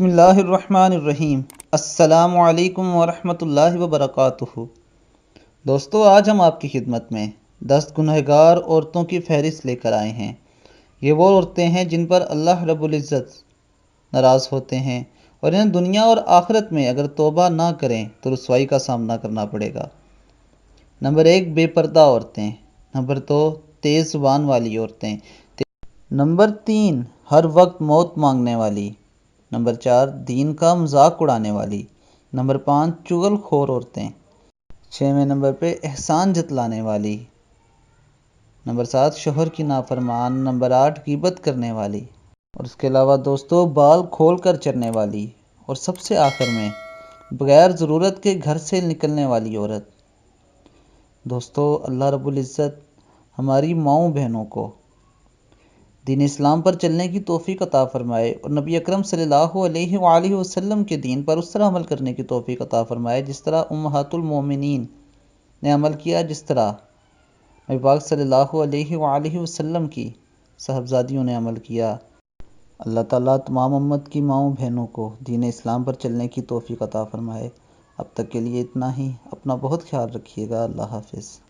بسم اللہ الرحمن الرحیم۔ السلام علیکم ورحمۃ اللہ وبرکاتہ۔ دوستو، آج ہم آپ کی خدمت میں 10 گنہگار عورتوں کی فہرست لے کر آئے ہیں۔ یہ وہ عورتیں ہیں جن پر اللہ رب العزت ناراض ہوتے ہیں اور انہیں دنیا اور آخرت میں اگر توبہ نہ کریں تو رسوائی کا سامنا کرنا پڑے گا۔ نمبر 1، بے پردہ عورتیں۔ نمبر 2، تیز زبان والی عورتیں۔ نمبر 3، ہر وقت موت مانگنے والی۔ نمبر 4، دین کا مذاق اڑانے والی۔ نمبر 5، چغل خور عورتیں۔ 6ویں نمبر پہ احسان جتلانے والی۔ نمبر 7، شوہر کی نافرمان۔ نمبر 8، غیبت کرنے والی۔ اور اس کے علاوہ دوستو، بال کھول کر چرنے والی۔ اور سب سے آخر میں، بغیر ضرورت کے گھر سے نکلنے والی عورت۔ دوستو، اللہ رب العزت ہماری ماؤں بہنوں کو دین اسلام پر چلنے کی توفیق عطا فرمائے اور نبی اکرم صلی اللہ علیہ وآلہ وسلم کے دین پر اس طرح عمل کرنے کی توفیق عطا فرمائے جس طرح امہات المومنین نے عمل کیا، جس طرح نبی پاک صلی اللہ علیہ وآلہ وسلم کی صاحبزادیوں نے عمل کیا۔ اللہ تعالیٰ تمام امت کی ماؤں بہنوں کو دین اسلام پر چلنے کی توفیق عطا فرمائے۔ اب تک کے لیے اتنا ہی۔ اپنا بہت خیال رکھیے گا۔ اللہ حافظ۔